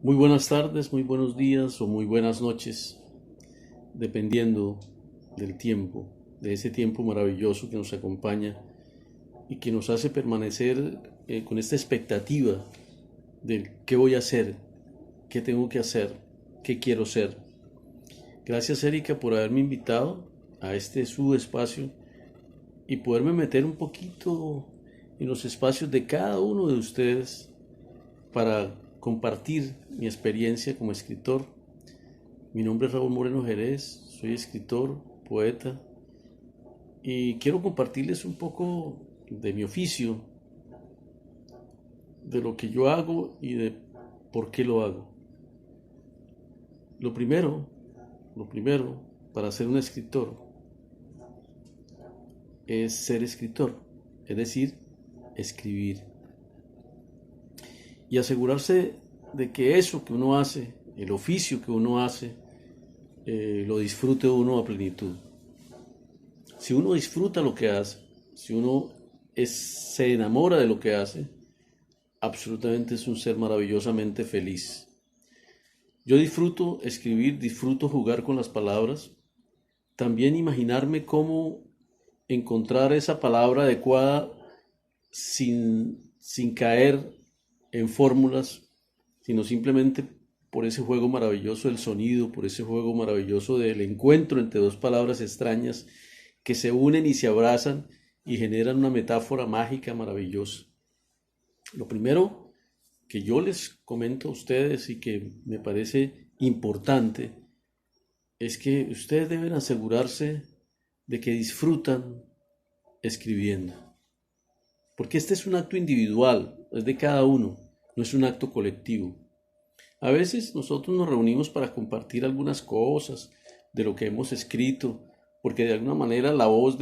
Muy buenas tardes, muy buenos días o muy buenas noches, dependiendo del tiempo, de ese tiempo maravilloso que nos acompaña y que nos hace permanecer con esta expectativa de qué voy a hacer, qué tengo que hacer, qué quiero ser. Gracias, Erika, por haberme invitado a este su espacio y poderme meter un poquito en los espacios de cada uno de ustedes para compartir mi experiencia como escritor. Mi nombre es Raúl Moreno Jerez, soy escritor, poeta y quiero compartirles un poco de mi oficio, de lo que yo hago y de por qué lo hago. Lo primero, lo primero para ser un escritor es ser escritor, es decir, escribir y asegurarse de que eso que uno hace, el oficio que uno hace, lo disfrute uno a plenitud. Si uno disfruta lo que hace, si uno se enamora de lo que hace, absolutamente es un ser maravillosamente feliz. Yo disfruto escribir, disfruto jugar con las palabras, también imaginarme cómo encontrar esa palabra adecuada sin caer en fórmulas, sino simplemente por ese juego maravilloso del sonido, por ese juego maravilloso del encuentro entre dos palabras extrañas que se unen y se abrazan y generan una metáfora mágica maravillosa. Lo primero que yo les comento a ustedes y que me parece importante es que ustedes deben asegurarse de que disfrutan escribiendo. Porque este es un acto individual, es de cada uno, no es un acto colectivo. A veces nosotros nos reunimos para compartir algunas cosas de lo que hemos escrito, porque de alguna manera la voz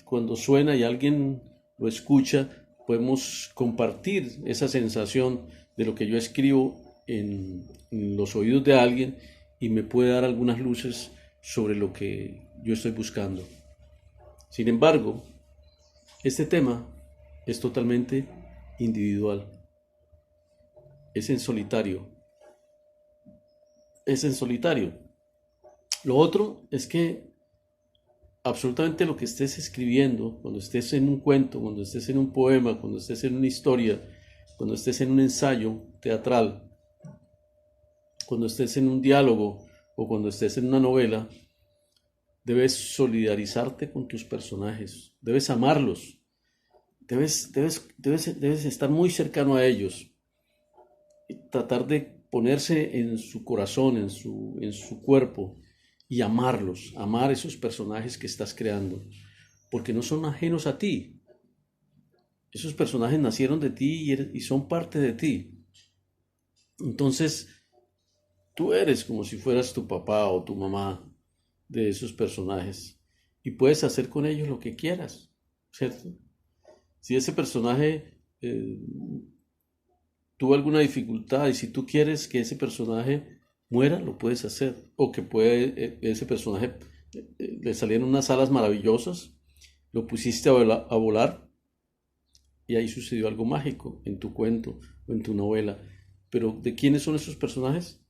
cuando suena y alguien lo escucha, podemos compartir esa sensación de lo que yo escribo en los oídos de alguien y me puede dar algunas luces sobre lo que yo estoy buscando. Sin embargo, este tema es totalmente individual, es en solitario, es en solitario. Lo otro es que absolutamente lo que estés escribiendo, cuando estés en un cuento, cuando estés en un poema, cuando estés en una historia, cuando estés en un ensayo teatral, cuando estés en un diálogo o cuando estés en una novela, debes solidarizarte con tus personajes, debes amarlos, debes estar muy cercano a ellos, y tratar de ponerse en su corazón, en su cuerpo y amarlos, amar esos personajes que estás creando, porque no son ajenos a ti. Esos personajes nacieron de ti y son parte de ti. Entonces, tú eres como si fueras tu papá o tu mamá de esos personajes y puedes hacer con ellos lo que quieras, ¿cierto? Si ese personaje tuvo alguna dificultad y si tú quieres que ese personaje muera, lo puedes hacer. O que ese personaje le salieron unas alas maravillosas, lo pusiste a volar y ahí sucedió algo mágico en tu cuento o en tu novela. Pero ¿de quiénes son esos personajes?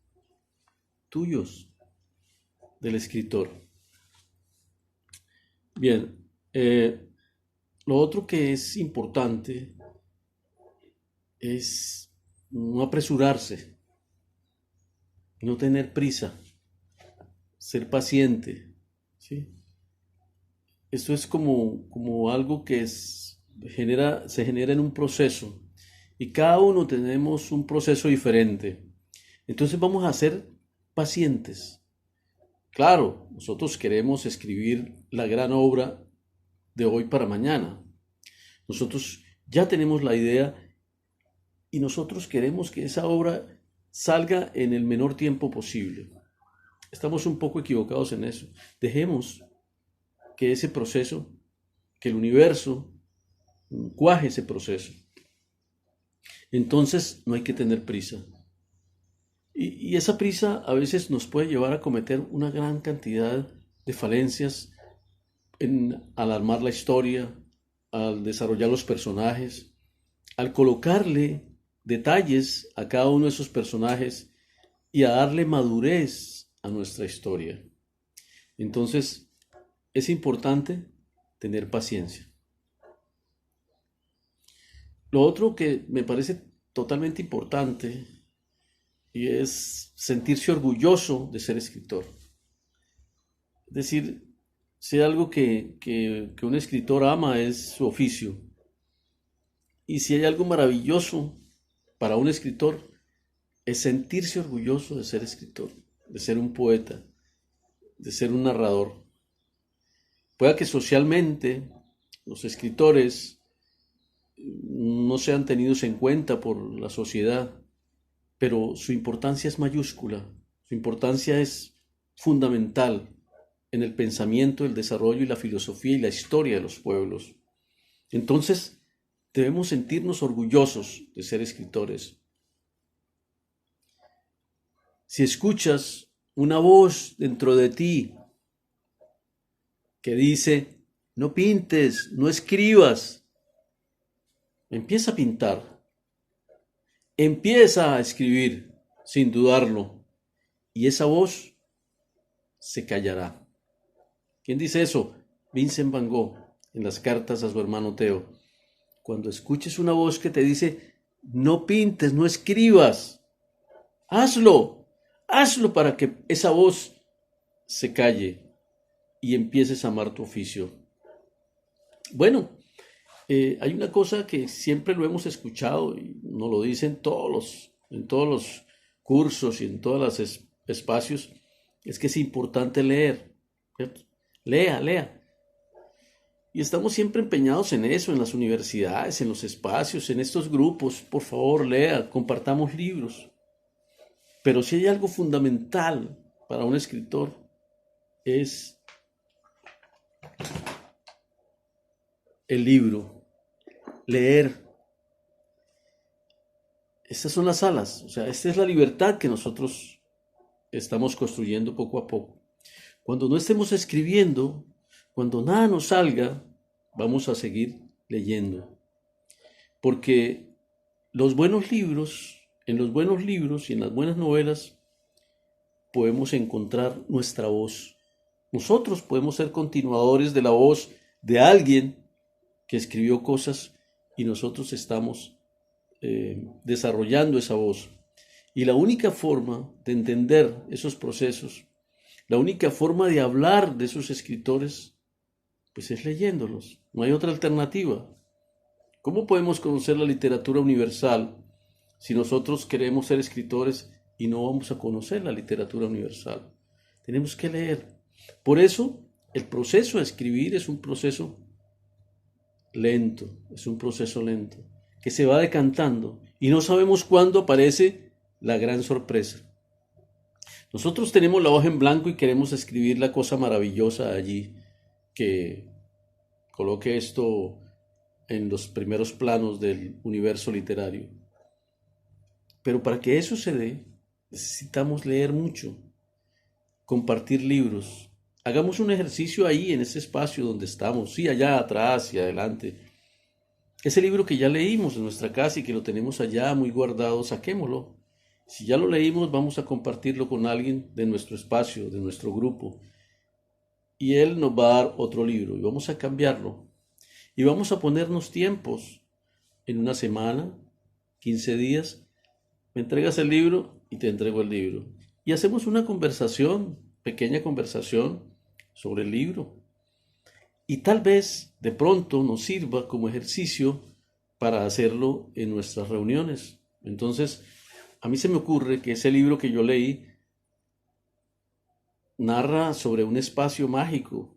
Tuyos, del escritor. Bien, lo otro que es importante es no apresurarse, no tener prisa, ser paciente, ¿sí? Esto es como algo que se genera en un proceso y cada uno tenemos un proceso diferente. Entonces vamos a ser pacientes. Claro, nosotros queremos escribir la gran obra de hoy para mañana. Nosotros ya tenemos la idea y nosotros queremos que esa obra salga en el menor tiempo posible. Estamos un poco equivocados en eso. Dejemos que ese proceso, que el universo cuaje ese proceso. Entonces no hay que tener prisa. Y esa prisa a veces nos puede llevar a cometer una gran cantidad de falencias al armar la historia, al desarrollar los personajes, al colocarle detalles a cada uno de esos personajes y a darle madurez a nuestra historia. Entonces, es importante tener paciencia. Lo otro que me parece totalmente importante y es sentirse orgulloso de ser escritor. Es decir, si hay algo que un escritor ama es su oficio. Y si hay algo maravilloso para un escritor es sentirse orgulloso de ser escritor, de ser un poeta, de ser un narrador. Pueda que socialmente los escritores no sean tenidos en cuenta por la sociedad, pero su importancia es mayúscula, su importancia es fundamental en el pensamiento, el desarrollo y la filosofía y la historia de los pueblos. Entonces, debemos sentirnos orgullosos de ser escritores. Si escuchas una voz dentro de ti que dice, no pintes, no escribas, empieza a pintar, empieza a escribir sin dudarlo, y esa voz se callará. ¿Quién dice eso? Vincent Van Gogh, en las cartas a su hermano Theo. Cuando escuches una voz que te dice, no pintes, no escribas, hazlo, hazlo para que esa voz se calle y empieces a amar tu oficio. Bueno, hay una cosa que siempre lo hemos escuchado y nos lo dicen en todos los cursos y en todos los espacios, es que es importante leer, ¿cierto? Lea, lea. Y estamos siempre empeñados en eso, en las universidades, en los espacios, en estos grupos. Por favor, lea, compartamos libros. Pero si hay algo fundamental para un escritor, es el libro, leer. Estas son las alas, o sea, esta es la libertad que nosotros estamos construyendo poco a poco. Cuando no estemos escribiendo, cuando nada nos salga, vamos a seguir leyendo. Porque los buenos libros, en los buenos libros y en las buenas novelas, podemos encontrar nuestra voz. Nosotros podemos ser continuadores de la voz de alguien que escribió cosas y nosotros estamos desarrollando esa voz. Y la única forma de entender esos procesos, la única forma de hablar de esos escritores, pues es leyéndolos. No hay otra alternativa. ¿Cómo podemos conocer la literatura universal si nosotros queremos ser escritores y no vamos a conocer la literatura universal? Tenemos que leer. Por eso, el proceso de escribir es un proceso lento, que se va decantando y no sabemos cuándo aparece la gran sorpresa. Nosotros tenemos la hoja en blanco y queremos escribir la cosa maravillosa allí, que coloque esto en los primeros planos del universo literario. Pero para que eso se dé, necesitamos leer mucho, compartir libros. Hagamos un ejercicio ahí, en ese espacio donde estamos, sí, allá atrás y adelante. Ese libro que ya leímos en nuestra casa y que lo tenemos allá muy guardado, saquémoslo. Si ya lo leímos, vamos a compartirlo con alguien de nuestro espacio, de nuestro grupo. Y él nos va a dar otro libro y vamos a cambiarlo. Y vamos a ponernos tiempos. En una semana, 15 días, me entregas el libro y te entrego el libro. Y hacemos una conversación, pequeña conversación sobre el libro. Y tal vez de pronto nos sirva como ejercicio para hacerlo en nuestras reuniones. Entonces, a mí se me ocurre que ese libro que yo leí narra sobre un espacio mágico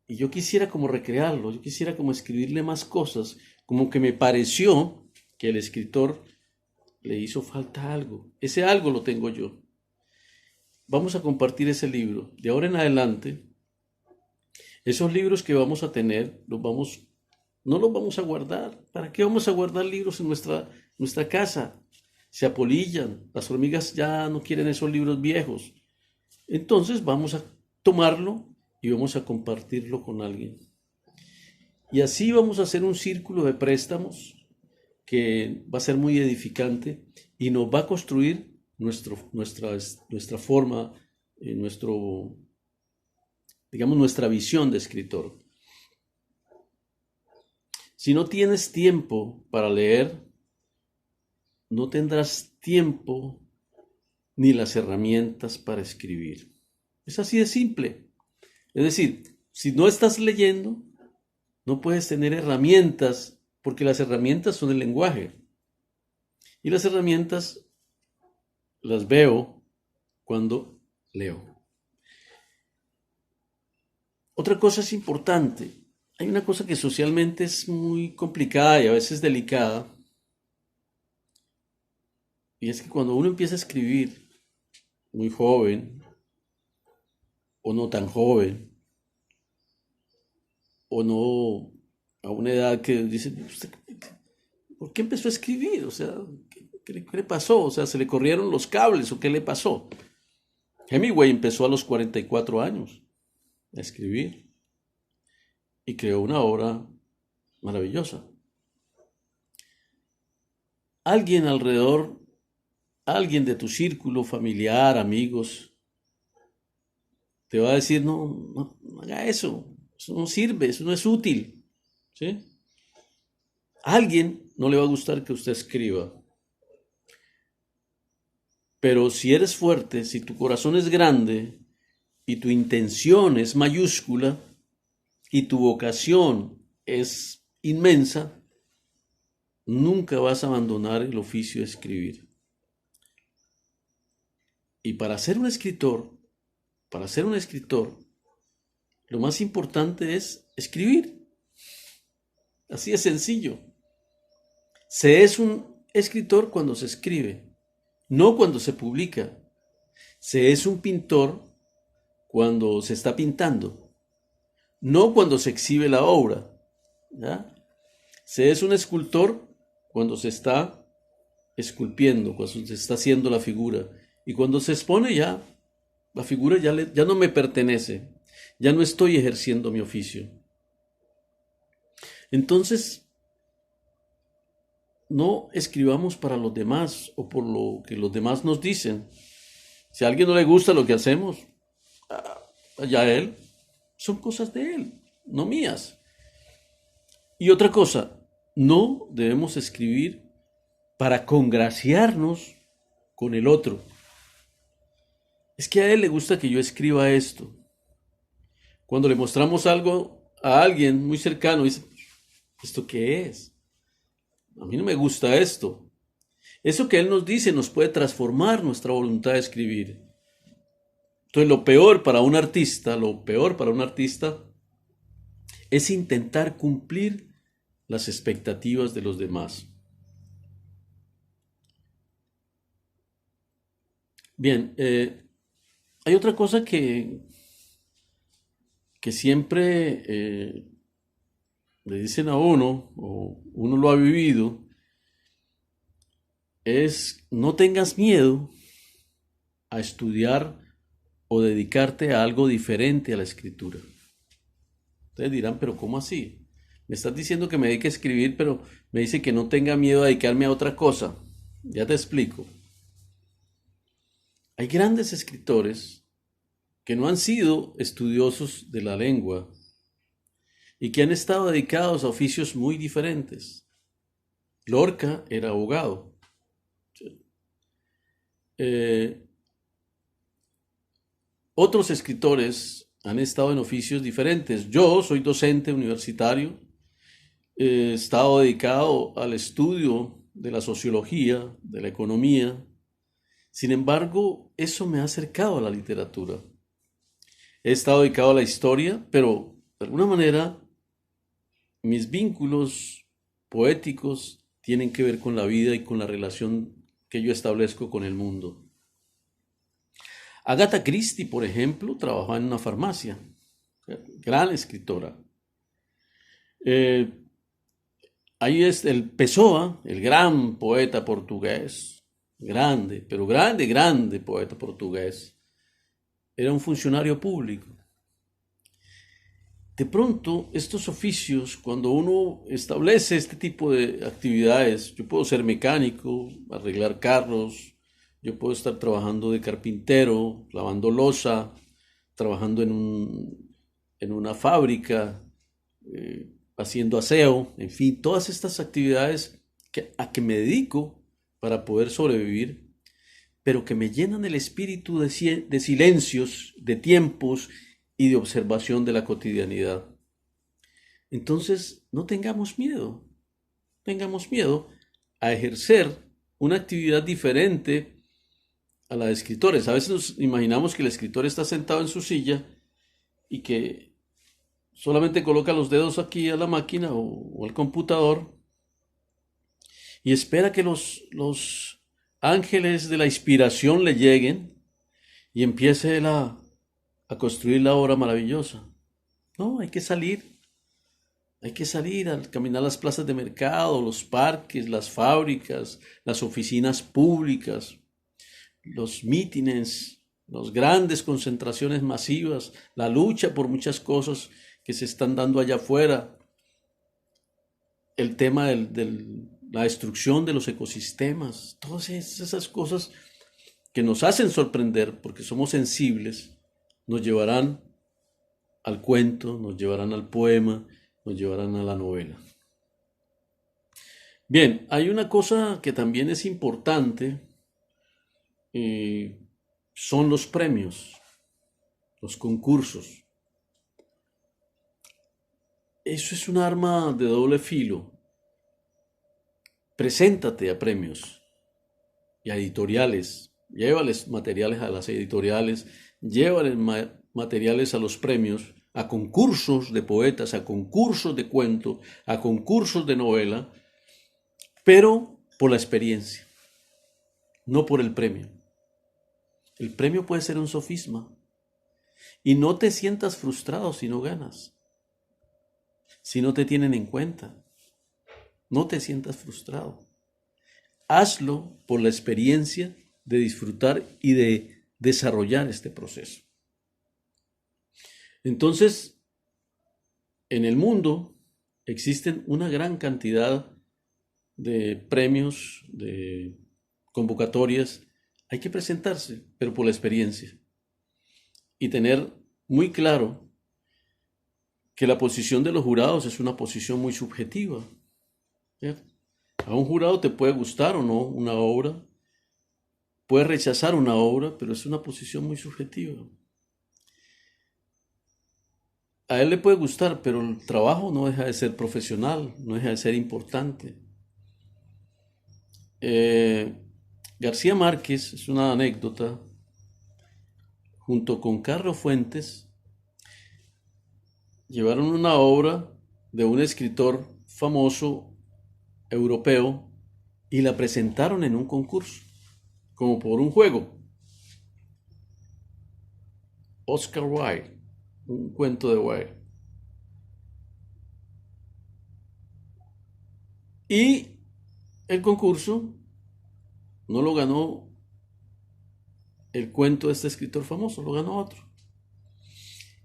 y yo quisiera como recrearlo, yo quisiera como escribirle más cosas, como que me pareció que el escritor le hizo falta algo. Ese algo lo tengo yo. Vamos a compartir ese libro. De ahora en adelante, esos libros que vamos a tener, no los vamos a guardar. ¿Para qué vamos a guardar libros en nuestra casa? Se apolillan, las hormigas ya no quieren esos libros viejos. Entonces vamos a tomarlo y vamos a compartirlo con alguien. Y así vamos a hacer un círculo de préstamos que va a ser muy edificante y nos va a construir nuestra forma, digamos, nuestra visión de escritor. Si no tienes tiempo para leer, no tendrás tiempo ni las herramientas para escribir. Es así de simple. Es decir, si no estás leyendo, no puedes tener herramientas, porque las herramientas son el lenguaje. Y las herramientas las veo cuando leo. Otra cosa es importante. Hay una cosa que socialmente es muy complicada y a veces delicada. Y es que cuando uno empieza a escribir muy joven o no tan joven, o no a una edad que dice, ¿por qué empezó a escribir? O sea, ¿qué le pasó? O sea, ¿se le corrieron los cables o qué le pasó? Hemingway empezó a los 44 años a escribir y creó una obra maravillosa. Alguien alrededor, alguien de tu círculo familiar, amigos, te va a decir, no haga eso no sirve, eso no es útil, ¿sí? A alguien no le va a gustar que usted escriba, pero si eres fuerte, si tu corazón es grande y tu intención es mayúscula y tu vocación es inmensa, nunca vas a abandonar el oficio de escribir. Y para ser un escritor, lo más importante es escribir. Así de sencillo. Se es un escritor cuando se escribe, no cuando se publica. Se es un pintor cuando se está pintando, no cuando se exhibe la obra. ¿Ya? Se es un escultor cuando se está esculpiendo, cuando se está haciendo la figura. Y cuando se expone ya, la figura ya no me pertenece, ya no estoy ejerciendo mi oficio. Entonces, no escribamos para los demás o por lo que los demás nos dicen. Si a alguien no le gusta lo que hacemos, allá él, son cosas de él, no mías. Y otra cosa, no debemos escribir para congraciarnos con el otro. Es que a él le gusta que yo escriba esto. Cuando le mostramos algo a alguien muy cercano, dice, ¿esto qué es? A mí no me gusta esto. Eso que él nos dice nos puede transformar nuestra voluntad de escribir. Entonces lo peor para un artista es intentar cumplir las expectativas de los demás. Bien, hay otra cosa que siempre le dicen a uno, o uno lo ha vivido, es no tengas miedo a estudiar o dedicarte a algo diferente a la escritura. Ustedes dirán, pero ¿cómo así? Me estás diciendo que me dedique a escribir, pero me dice que no tenga miedo a dedicarme a otra cosa. Ya te explico. Hay grandes escritores que no han sido estudiosos de la lengua y que han estado dedicados a oficios muy diferentes. Lorca era abogado. Otros escritores han estado en oficios diferentes. Yo soy docente universitario, he estado dedicado al estudio de la sociología, de la economía. Sin embargo, eso me ha acercado a la literatura. He estado dedicado a la historia, pero de alguna manera mis vínculos poéticos tienen que ver con la vida y con la relación que yo establezco con el mundo. Agatha Christie, por ejemplo, trabajaba en una farmacia, gran escritora. Ahí es el Pessoa, el gran poeta portugués, grande, pero grande poeta portugués, era un funcionario público. De pronto, estos oficios, cuando uno establece este tipo de actividades, yo puedo ser mecánico, arreglar carros, yo puedo estar trabajando de carpintero, lavando loza, trabajando en una fábrica, haciendo aseo, en fin, todas estas actividades a que me dedico para poder sobrevivir, pero que me llenan el espíritu de silencios, de tiempos y de observación de la cotidianidad. Entonces, no tengamos miedo a ejercer una actividad diferente a la de escritores. A veces nos imaginamos que el escritor está sentado en su silla y que solamente coloca los dedos aquí a la máquina o al computador y espera que los ángeles de la inspiración le lleguen y empiece él a construir la obra maravillosa. No, hay que salir a caminar las plazas de mercado, los parques, las fábricas, las oficinas públicas, los mítines, las grandes concentraciones masivas, la lucha por muchas cosas que se están dando allá afuera, el tema de la destrucción de los ecosistemas, todas esas cosas que nos hacen sorprender porque somos sensibles, nos llevarán al cuento, nos llevarán al poema, nos llevarán a la novela. Bien, hay una cosa que también es importante, eh, son los premios, los concursos. Eso es un arma de doble filo. Preséntate a premios y a editoriales, llévales materiales a las editoriales, llévales materiales a los premios, a concursos de poetas, a concursos de cuento, a concursos de novela, pero por la experiencia, no por el premio. El premio puede ser un sofisma y no te sientas frustrado si no ganas, si no te tienen en cuenta. No te sientas frustrado. Hazlo por la experiencia de disfrutar y de desarrollar este proceso. Entonces, en el mundo existen una gran cantidad de premios, de convocatorias. Hay que presentarse, pero por la experiencia. Y tener muy claro que la posición de los jurados es una posición muy subjetiva. ¿Cierto? A un jurado te puede gustar o no una obra, puede rechazar una obra, pero es una posición muy subjetiva. A él le puede gustar, pero el trabajo no deja de ser profesional, no deja de ser importante. García Márquez, es una anécdota, junto con Carlos Fuentes, llevaron una obra de un escritor famoso europeo y la presentaron en un concurso, como por un juego. Oscar Wilde, un cuento de Wilde. Y el concurso no lo ganó el cuento de este escritor famoso, lo ganó otro.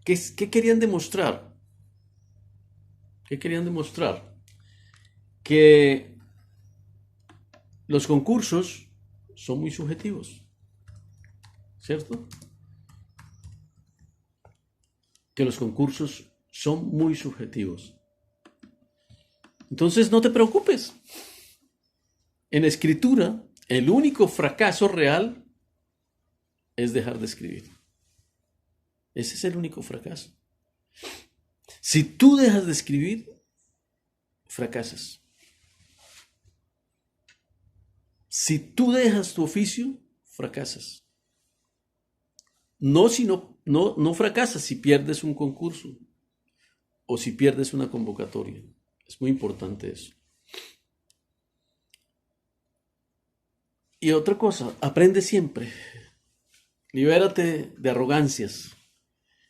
¿Qué querían demostrar? ¿Qué querían demostrar? Que los concursos son muy subjetivos, ¿cierto? Que los concursos son muy subjetivos. Entonces no te preocupes. En escritura, el único fracaso real es dejar de escribir. Ese es el único fracaso. Si tú dejas de escribir, fracasas. Si tú dejas tu oficio, fracasas. No fracasas si pierdes un concurso o si pierdes una convocatoria. Es muy importante eso. Y otra cosa, aprende siempre. Libérate de arrogancias.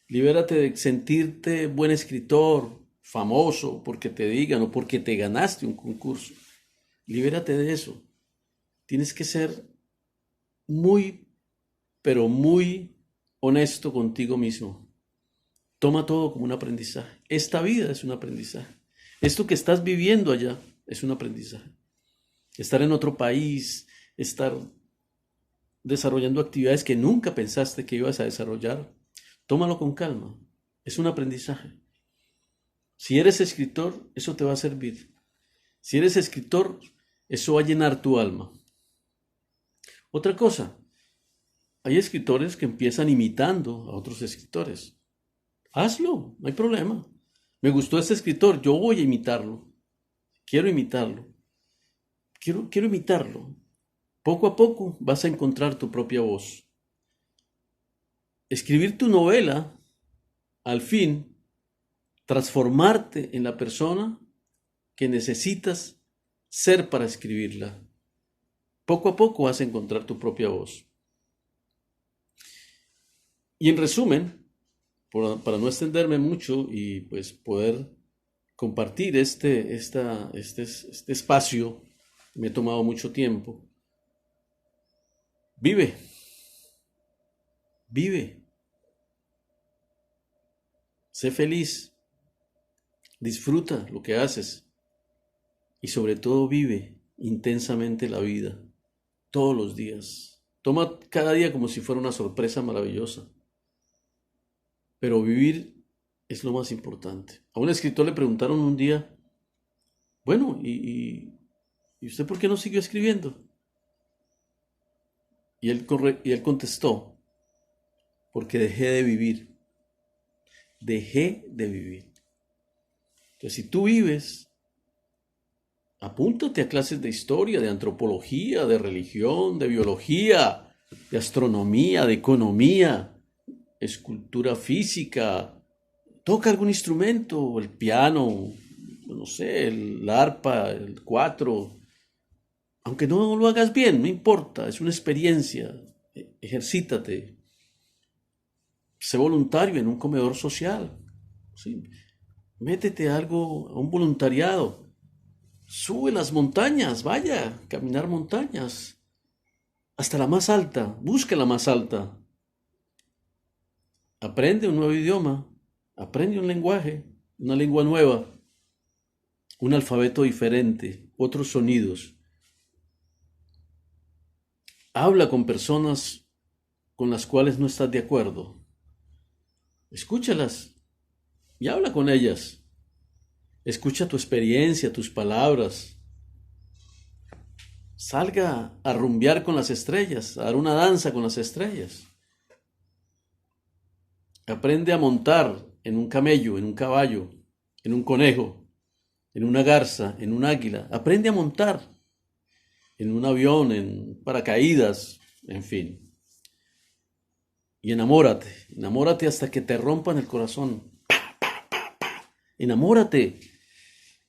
Libérate de sentirte buen escritor, famoso, porque te digan o porque te ganaste un concurso. Libérate de eso. Tienes que ser muy, pero muy honesto contigo mismo. Toma todo como un aprendizaje. Esta vida es un aprendizaje. Esto que estás viviendo allá es un aprendizaje. Estar en otro país, estar desarrollando actividades que nunca pensaste que ibas a desarrollar, tómalo con calma. Es un aprendizaje. Si eres escritor, eso te va a servir. Si eres escritor, eso va a llenar tu alma. Otra cosa, hay escritores que empiezan imitando a otros escritores. Hazlo, no hay problema. Me gustó este escritor, yo voy a imitarlo. Quiero imitarlo. Quiero imitarlo. Poco a poco vas a encontrar tu propia voz. Escribir tu novela, al fin, transformarte en la persona que necesitas ser para escribirla. Poco a poco vas a encontrar tu propia voz. Y en resumen, para no extenderme mucho y pues poder compartir este espacio, me he tomado mucho tiempo. Vive, vive, sé feliz, disfruta lo que haces y sobre todo vive intensamente la vida, todos los días. Toma cada día como si fuera una sorpresa maravillosa, pero vivir es lo más importante. A un escritor le preguntaron un día, bueno, ¿y usted por qué no siguió escribiendo? Y él contestó, porque dejé de vivir. Dejé de vivir. Entonces, si tú vives, apúntate a clases de historia, de antropología, de religión, de biología, de astronomía, de economía, escultura física. Toca algún instrumento, el piano, no sé, el arpa, el cuatro. Aunque no lo hagas bien, no importa, es una experiencia. Ejercítate. Sé voluntario en un comedor social. ¿Sí? Métete a algo, a un voluntariado. Sube las montañas, vaya, caminar montañas. Hasta la más alta, busca la más alta. Aprende un nuevo idioma, aprende un lenguaje, una lengua nueva, un alfabeto diferente, otros sonidos. Habla con personas con las cuales no estás de acuerdo. Escúchalas y habla con ellas. Escucha tu experiencia, tus palabras. Salga a rumbear con las estrellas, a dar una danza con las estrellas. Aprende a montar en un camello, en un caballo, en un conejo, en una garza, en un águila. Aprende a montar en un avión, en paracaídas, en fin. Y enamórate hasta que te rompan el corazón. Enamórate,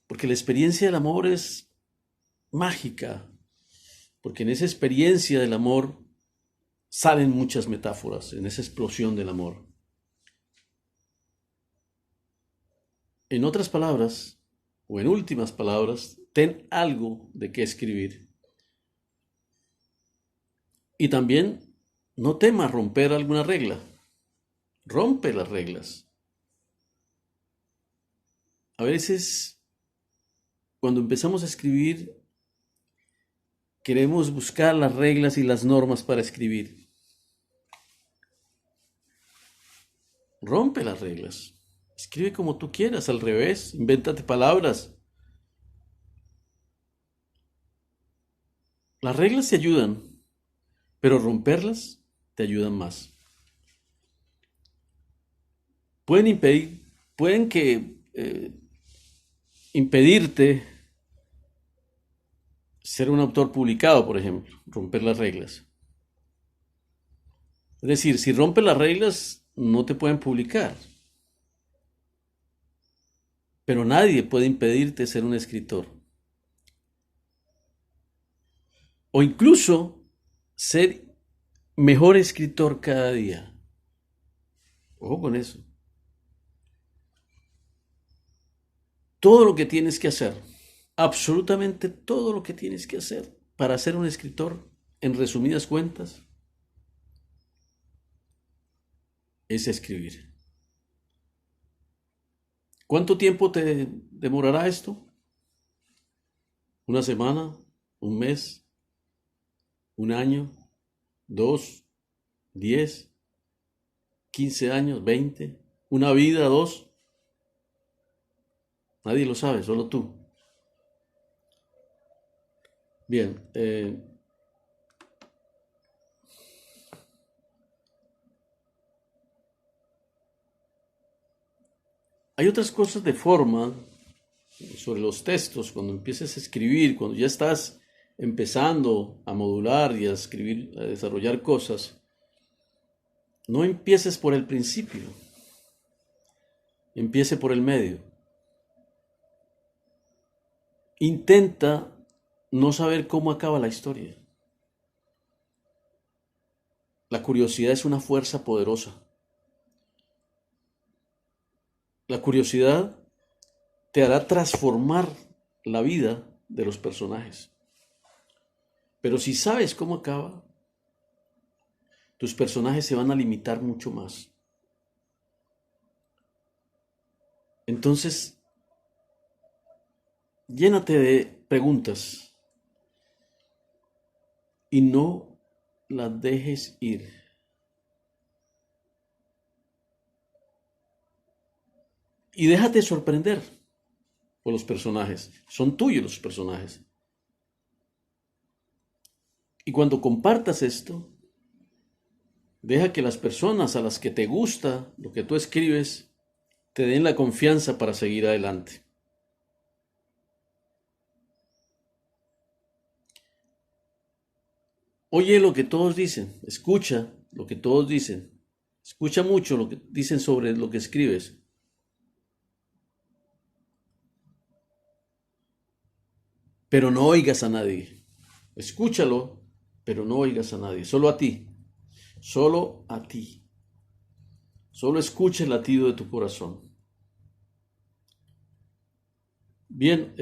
porque la experiencia del amor es mágica, porque en esa experiencia del amor salen muchas metáforas, en esa explosión del amor. En otras palabras, o en últimas palabras, ten algo de qué escribir. Y también no temas romper alguna regla. Rompe las reglas. A veces, cuando empezamos a escribir, queremos buscar las reglas y las normas para escribir. Rompe las reglas. Escribe como tú quieras, al revés, invéntate palabras. Las reglas te ayudan, pero romperlas te ayudan más. Pueden impedirte ser un autor publicado, por ejemplo, romper las reglas. Es decir, si rompes las reglas, no te pueden publicar. Pero nadie puede impedirte ser un escritor. O incluso ser mejor escritor cada día. Ojo con eso. Todo lo que tienes que hacer, absolutamente todo lo que tienes que hacer para ser un escritor, en resumidas cuentas, es escribir. ¿Cuánto tiempo te demorará esto? ¿Una semana? ¿Un mes? ¿Un año? ¿2? ¿10? ¿15 años? ¿20? ¿Una vida? ¿2? Nadie lo sabe, solo tú. Bien, hay otras cosas de forma sobre los textos, cuando empieces a escribir, cuando ya estás empezando a modular y a escribir, a desarrollar cosas, no empieces por el principio, empiece por el medio. Intenta no saber cómo acaba la historia. La curiosidad es una fuerza poderosa. La curiosidad te hará transformar la vida de los personajes. Pero si sabes cómo acaba, tus personajes se van a limitar mucho más. Entonces, llénate de preguntas y no las dejes ir. Y déjate sorprender por los personajes. Son tuyos los personajes. Y cuando compartas esto, deja que las personas a las que te gusta lo que tú escribes te den la confianza para seguir adelante. Oye lo que todos dicen, escucha lo que todos dicen, escucha mucho lo que dicen sobre lo que escribes, pero no oigas a nadie. Escúchalo, pero no oigas a nadie, solo a ti, solo a ti. Solo escucha el latido de tu corazón. Bien,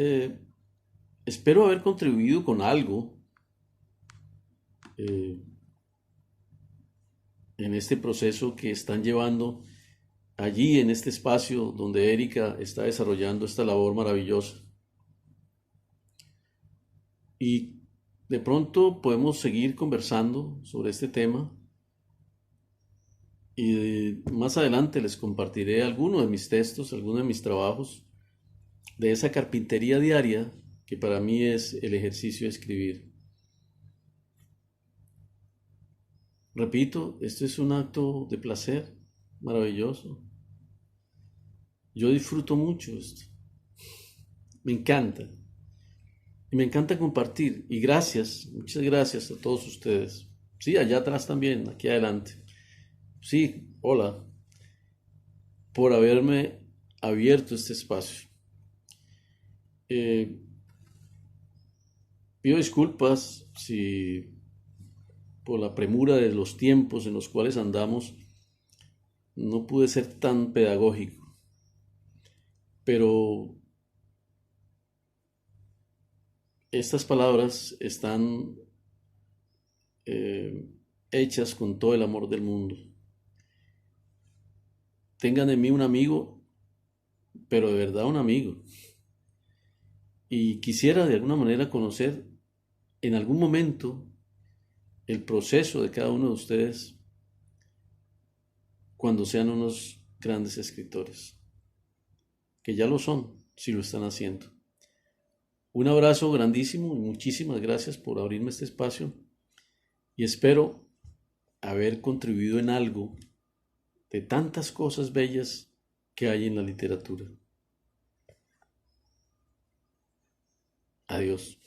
espero haber contribuido con algo eh, en este proceso que están llevando allí en este espacio donde Erika está desarrollando esta labor maravillosa. Y de pronto podemos seguir conversando sobre este tema y más adelante les compartiré algunos de mis textos, algunos de mis trabajos, de esa carpintería diaria que para mí es el ejercicio de escribir. Repito, esto es un acto de placer maravilloso. Yo disfruto mucho esto. Me encanta. Y me encanta compartir. Y gracias, muchas gracias a todos ustedes. Sí, allá atrás también, aquí adelante. Sí, hola, por haberme abierto este espacio. Eh, Pido disculpas si por la premura de los tiempos en los cuales andamos no pude ser tan pedagógico, pero estas palabras están eh, hechas con todo el amor del mundo. Tengan en mí un amigo, pero de verdad un amigo. Y quisiera de alguna manera conocer en algún momento el proceso de cada uno de ustedes cuando sean unos grandes escritores, que ya lo son, si lo están haciendo. Un abrazo grandísimo y muchísimas gracias por abrirme este espacio y espero haber contribuido en algo de tantas cosas bellas que hay en la literatura. Adiós.